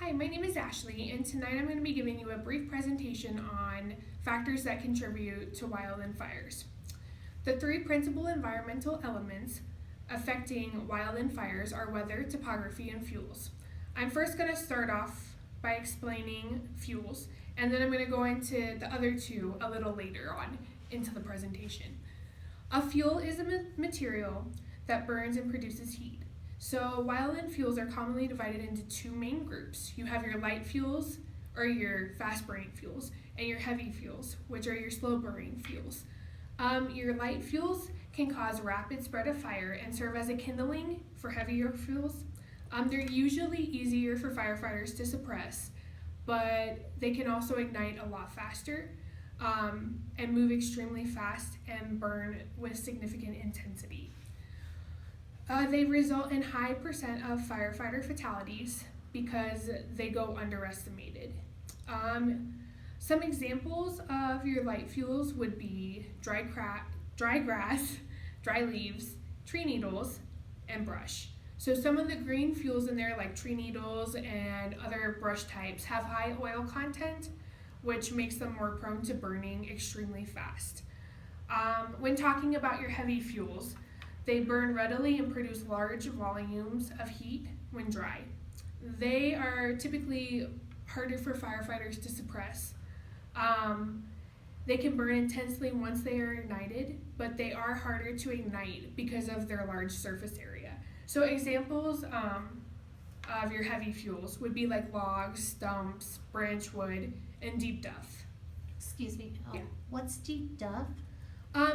Hi, my name is Ashley, and tonight I'm going to be giving you a brief presentation on factors that contribute to wildland fires. The three principal environmental elements affecting wildland fires are weather, topography, and fuels. I'm first going to start off by explaining fuels, and then I'm going to go into the other two a little later on into the presentation. A fuel is a material that burns and produces heat. So wildland fuels are commonly divided into two main groups. You have your light fuels, or your fast burning fuels, and your heavy fuels, which are your slow burning fuels. Your light fuels can cause rapid spread of fire and serve as a kindling for heavier fuels. They're usually easier for firefighters to suppress, but they can also ignite a lot faster and move extremely fast and burn with significant intensity. They result in high percent of firefighter fatalities because they go underestimated. Some examples of your light fuels would be dry grass, dry leaves, tree needles, and brush. So some of the green fuels in there, like tree needles and other brush types, have high oil content, which makes them more prone to burning extremely fast. When talking about your heavy fuels, they burn readily and produce large volumes of heat when dry. They are typically harder for firefighters to suppress. They can burn intensely once they are ignited, but they are harder to ignite because of their large surface area. So examples of your heavy fuels would be like logs, stumps, branch wood, and deep duff. Excuse me. Yeah. What's deep duff?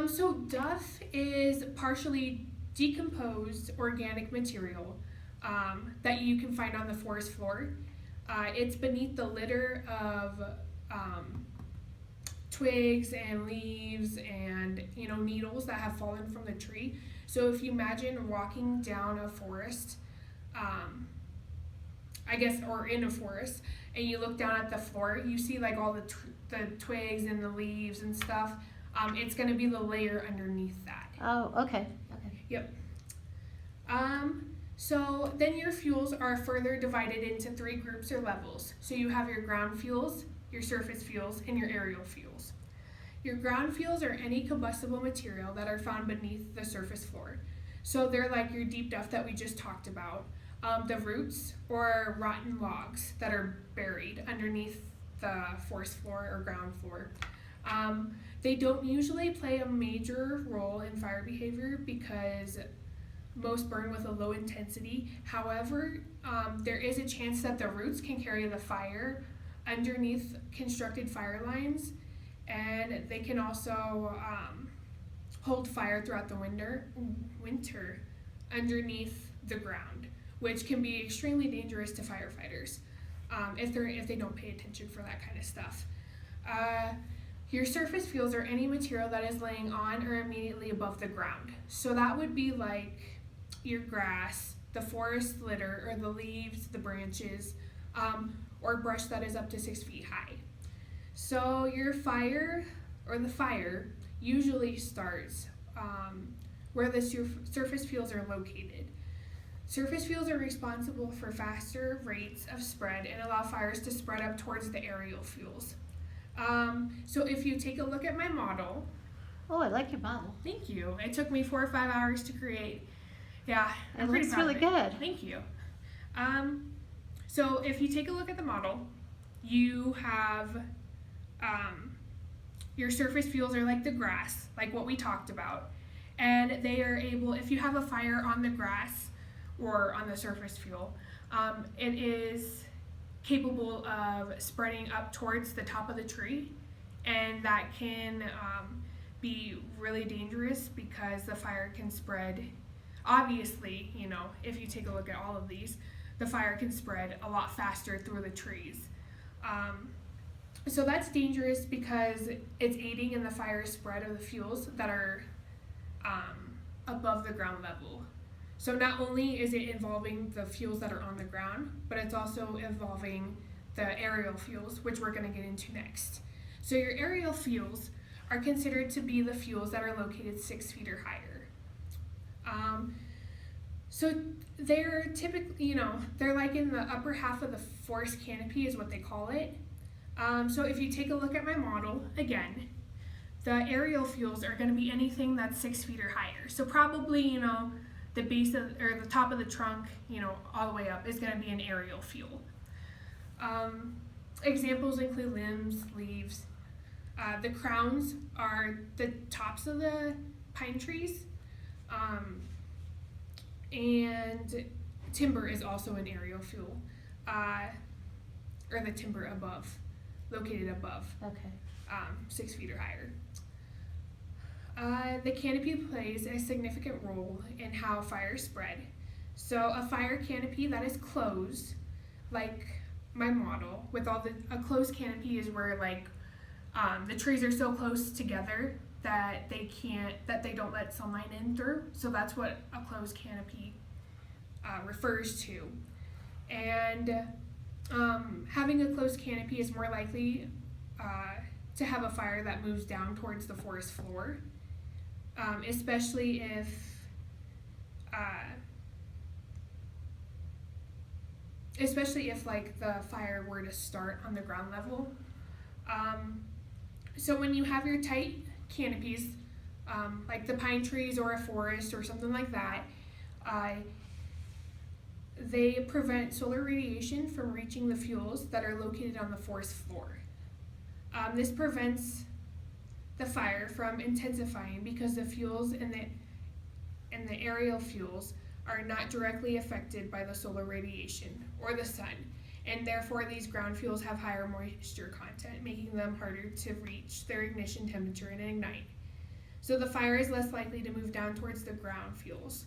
So duff is partially decomposed organic material that you can find on the forest floor. It's beneath the litter of twigs and leaves and needles that have fallen from the tree. So if you imagine walking down a forest, or in a forest, and you look down at the floor, you see like all the twigs and the leaves and stuff. It's going to be the layer underneath that. Oh, okay. Yep. So then your fuels are further divided into three groups or levels. So you have your ground fuels, your surface fuels, and your aerial fuels. Your ground fuels are any combustible material that are found beneath the surface floor. So they're like your deep duff that we just talked about, the roots or rotten logs that are buried underneath the forest floor or ground floor. They don't usually play a major role in fire behavior because most burn with a low intensity. However, there is a chance that the roots can carry the fire underneath constructed fire lines, and they can also hold fire throughout the winter underneath the ground, which can be extremely dangerous to firefighters if they don't pay attention for that kind of stuff. Your surface fuels are any material that is laying on or immediately above the ground. So that would be like your grass, the forest litter, or the leaves, the branches, or brush that is up to 6 feet high. So your fire usually starts where the surface fuels are located. Surface fuels are responsible for faster rates of spread and allow fires to spread up towards the aerial fuels. So if you take a look at my model. Oh, I like your model. Thank you. It took me 4 or 5 hours to create. Yeah, it looks really good. Thank you. So if you take a look at the model, you have your surface fuels are like the grass, like what we talked about. And they are able, if you have a fire on the grass or on the surface fuel, it is capable of spreading up towards the top of the tree, and that can be really dangerous because the fire can spread. Obviously, if you take a look at all of these, the fire can spread a lot faster through the trees. So that's dangerous because it's aiding in the fire spread of the fuels that are above the ground level. So not only is it involving the fuels that are on the ground, but it's also involving the aerial fuels, which we're going to get into next. So your aerial fuels are considered to be the fuels that are located 6 feet or higher. So they're typically, they're like in the upper half of the forest canopy is what they call it. So if you take a look at my model, again, the aerial fuels are going to be anything that's 6 feet or higher. So probably, the base of, or the top of the trunk, all the way up is going to be an aerial fuel. Examples include limbs, leaves. The crowns are the tops of the pine trees. And timber is also an aerial fuel, or the timber above, located above, Okay. 6 feet or higher. The canopy plays a significant role in how fires spread. So a fire canopy that is closed, like my model, with a closed canopy is where the trees are so close together that they don't let sunlight in through. So that's what a closed canopy refers to. And having a closed canopy is more likely to have a fire that moves down towards the forest floor, especially if the fire were to start on the ground level. So when you have your tight canopies, like the pine trees or a forest or something like that, they prevent solar radiation from reaching the fuels that are located on the forest floor. This prevents the fire from intensifying because the fuels and the aerial fuels are not directly affected by the solar radiation or the sun, and therefore these ground fuels have higher moisture content, making them harder to reach their ignition temperature and ignite. So the fire is less likely to move down towards the ground fuels.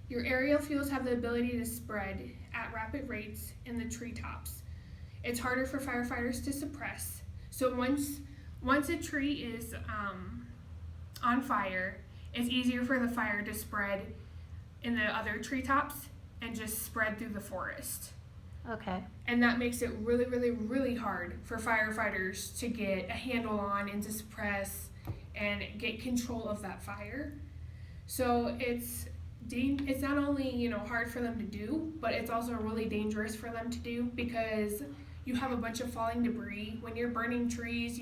Your aerial fuels have the ability to spread at rapid rates in the treetops. It's harder for firefighters to suppress. So once a tree is on fire, it's easier for the fire to spread in the other treetops and just spread through the forest. Okay. And that makes it really, really, really hard for firefighters to get a handle on and to suppress and get control of that fire. So it's not only hard for them to do, but it's also really dangerous for them to do because you have a bunch of falling debris. When you're burning trees,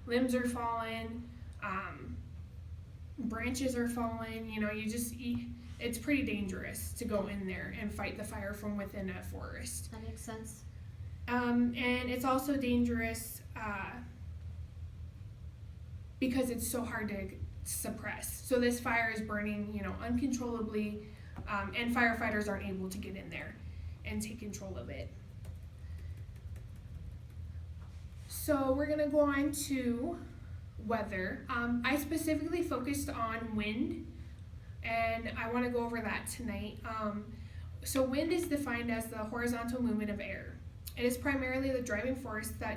limbs are falling, branches are falling, it's pretty dangerous to go in there and fight the fire from within a forest. That makes sense. And it's also dangerous because it's so hard to suppress. So this fire is burning, uncontrollably, and firefighters aren't able to get in there and take control of it. So we're gonna go on to weather. I specifically focused on wind, and I want to go over that tonight. So wind is defined as the horizontal movement of air. It is primarily the driving force the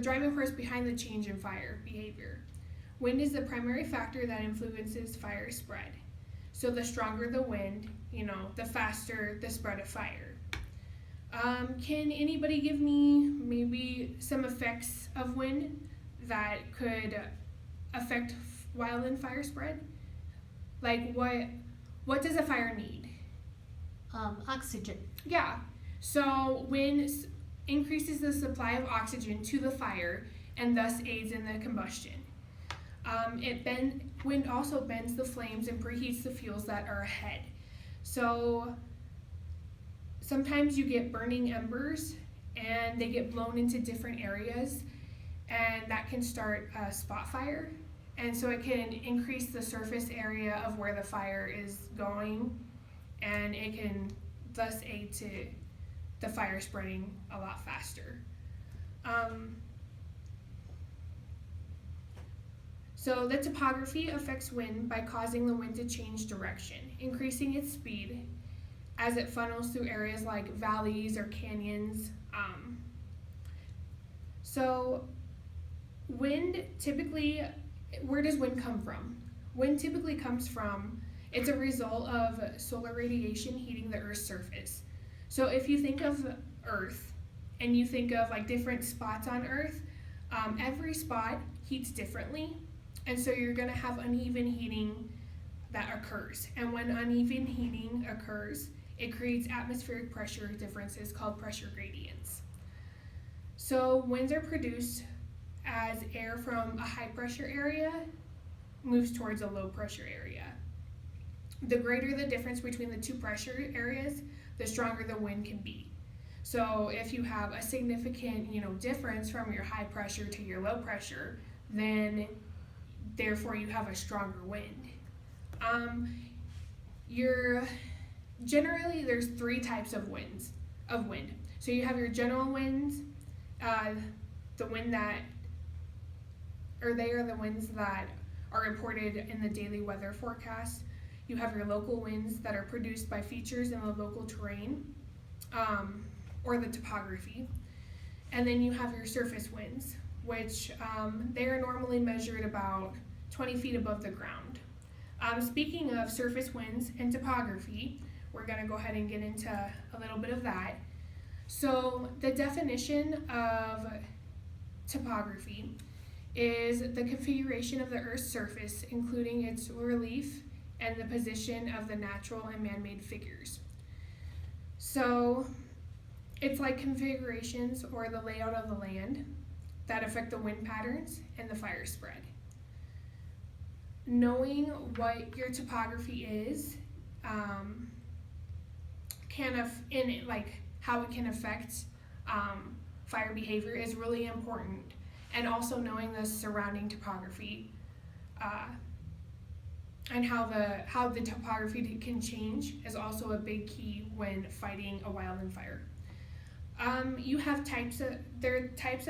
driving force behind the change in fire behavior. Wind is the primary factor that influences fire spread. So the stronger the wind, the faster the spread of fire. Can anybody give me maybe some effects of wind that could affect wildland fire spread? Like what does a fire need? Oxygen. Yeah. So wind increases the supply of oxygen to the fire and thus aids in the combustion. Wind also bends the flames and preheats the fuels that are ahead. So sometimes you get burning embers and they get blown into different areas, and that can start a spot fire. And so it can increase the surface area of where the fire is going, and it can thus aid to the fire spreading a lot faster. So the topography affects wind by causing the wind to change direction, increasing its speed as it funnels through areas like valleys or canyons. So wind typically, where does wind come from? Wind typically comes from, it's a result of solar radiation heating the Earth's surface. So if you think of Earth and you think of different spots on Earth, every spot heats differently, And so you're going to have uneven heating that occurs. And when uneven heating occurs, it creates atmospheric pressure differences called pressure gradients. So winds are produced as air from a high pressure area moves towards a low pressure area. The greater the difference between the two pressure areas, the stronger the wind can be. So if you have a significant, difference from your high pressure to your low pressure, then therefore you have a stronger wind. Generally there's three types of wind. So you have your general winds, the wind that, or they are the winds that are reported in the daily weather forecast. You have your local winds that are produced by features in the local terrain, or the topography. And then you have your surface winds, which they are normally measured about 20 feet above the ground. Speaking of surface winds and topography, we're going to go ahead and get into a little bit of that. So the definition of topography is the configuration of the Earth's surface, including its relief and the position of the natural and man-made figures. So it's like configurations or the layout of the land that affect the wind patterns and the fire spread. Knowing what your topography is, how it can affect fire behavior is really important, and also knowing the surrounding topography and how the topography can change is also a big key when fighting a wildland fire. You have types of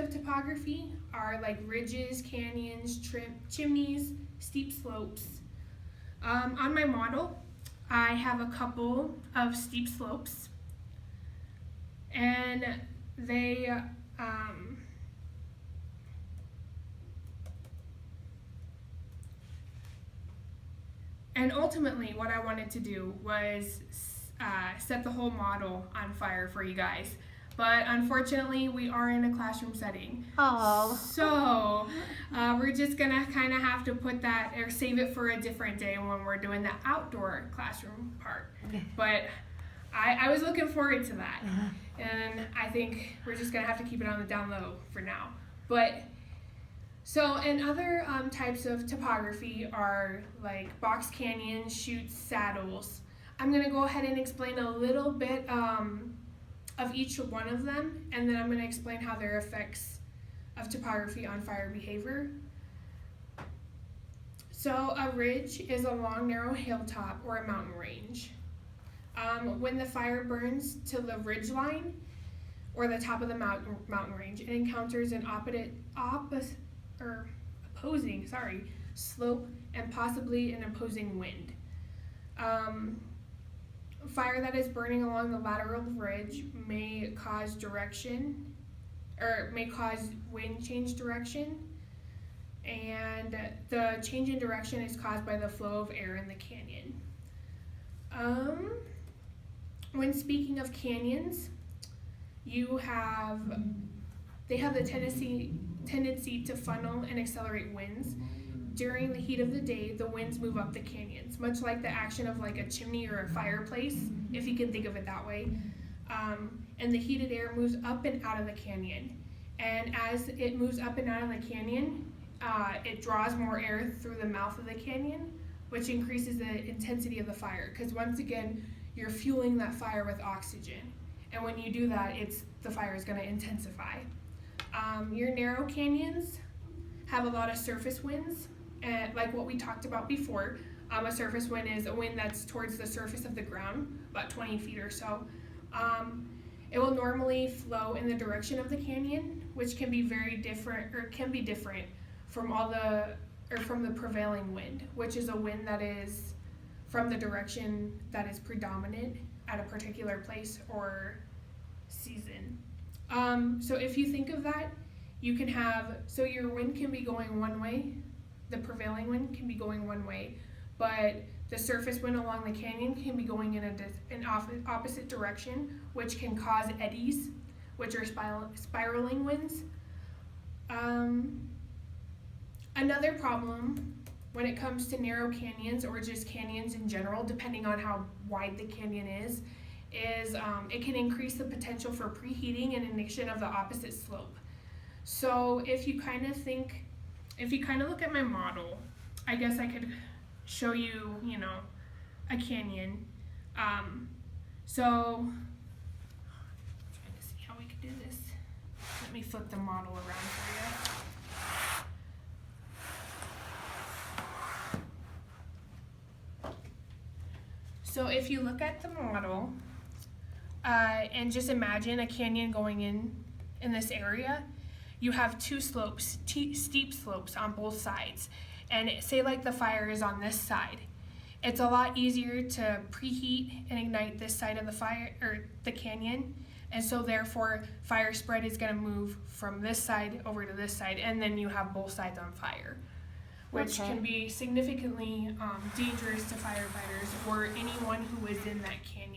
topography are like ridges, canyons, chimneys, steep slopes. On my model, I have a couple of steep slopes, and they and ultimately what I wanted to do was set the whole model on fire for you guys. But unfortunately, we are in a classroom setting. Oh. So we're just gonna kind of have to put that or save it for a different day when we're doing the outdoor classroom part. But I was looking forward to that. And I think we're just gonna have to keep it on the down low for now. And other types of topography are like box canyons, chutes, saddles. I'm gonna go ahead and explain a little bit of each one of them, and then I'm going to explain how their effects of topography on fire behavior. So a ridge is a long, narrow hilltop or a mountain range. When the fire burns to the ridge line or the top of the mountain range, it encounters an opposing slope and possibly an opposing wind. Fire that is burning along the lateral ridge may cause wind change direction, and the change in direction is caused by the flow of air in the canyon. When speaking of canyons, they have the tendency to funnel and accelerate winds. During the heat of the day, the winds move up the canyons, much like the action of like a chimney or a fireplace, if you can think of it that way. And the heated air moves up and out of the canyon. And as it moves up and out of the canyon, it draws more air through the mouth of the canyon, which increases the intensity of the fire. Because once again, you're fueling that fire with oxygen. And when you do that, the fire is going to intensify. Your narrow canyons have a lot of surface winds. And like what we talked about before, a surface wind is a wind that's towards the surface of the ground, about 20 feet or so. It will normally flow in the direction of the canyon, which can be different from the prevailing wind, which is a wind that is from the direction that is predominant at a particular place or season. So if you think of that, your wind can be going one way, the prevailing wind can be going one way, but the surface wind along the canyon can be going in an opposite direction, which can cause eddies, which are spiraling winds. Another problem when it comes to narrow canyons or just canyons in general, depending on how wide the canyon is it can increase the potential for preheating and ignition of the opposite slope. So if you kind of look at my model, I guess I could show you, a canyon. So I'm trying to see how we could do this. Let me flip the model around for you. So if you look at the model, and just imagine a canyon going in this area, you have two slopes, steep slopes on both sides. And say like the fire is on this side. It's a lot easier to preheat and ignite this side of the fire or the canyon. And so therefore fire spread is going to move from this side over to this side, and then you have both sides on fire, which can be significantly dangerous to firefighters or anyone who is in that canyon.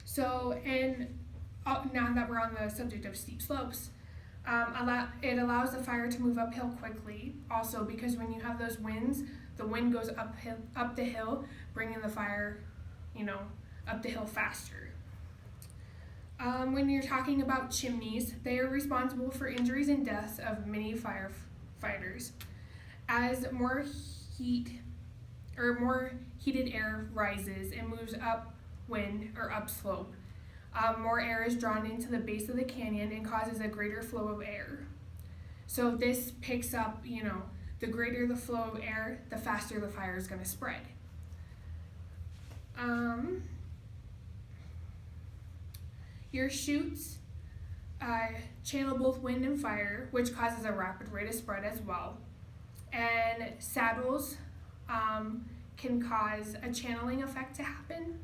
So, now that we're on the subject of steep slopes, it allows the fire to move uphill quickly. Also, because when you have those winds, the wind goes up the hill, bringing the fire, up the hill faster. When you're talking about chimneys, they are responsible for injuries and deaths of many firefighters. As more heated air rises and moves upwind or upslope, more air is drawn into the base of the canyon and causes a greater flow of air. So this picks up, the greater the flow of air, the faster the fire is going to spread. Your chutes channel both wind and fire, which causes a rapid rate of spread as well. And saddles can cause a channeling effect to happen.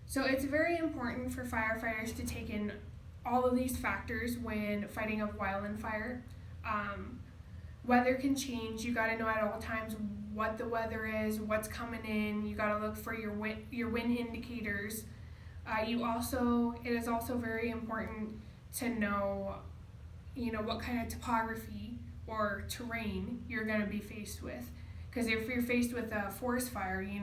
So it's very important for firefighters to take in all of these factors when fighting a wildland fire. Weather can change. You got to know at all times what the weather is, what's coming in. You got to look for your wind indicators. It is also very important to know, what kind of topography or terrain you're going to be faced with. Because if you're faced with a forest fire, you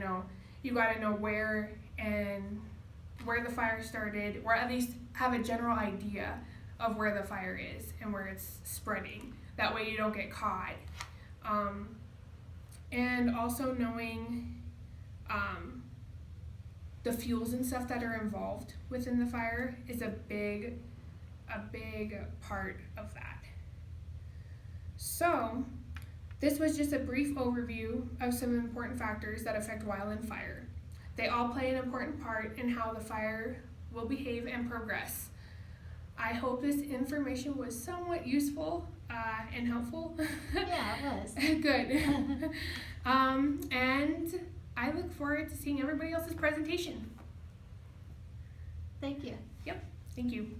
got to know where the fire started, or at least have a general idea of where the fire is and where it's spreading. That way you don't get caught. And also knowing the fuels and stuff that are involved within the fire is a big part of that. So this was just a brief overview of some important factors that affect wildland fire. They all play an important part in how the fire will behave and progress. I hope this information was somewhat useful and helpful. Yeah, it was. Good. And I look forward to seeing everybody else's presentation. Thank you. Yep, thank you.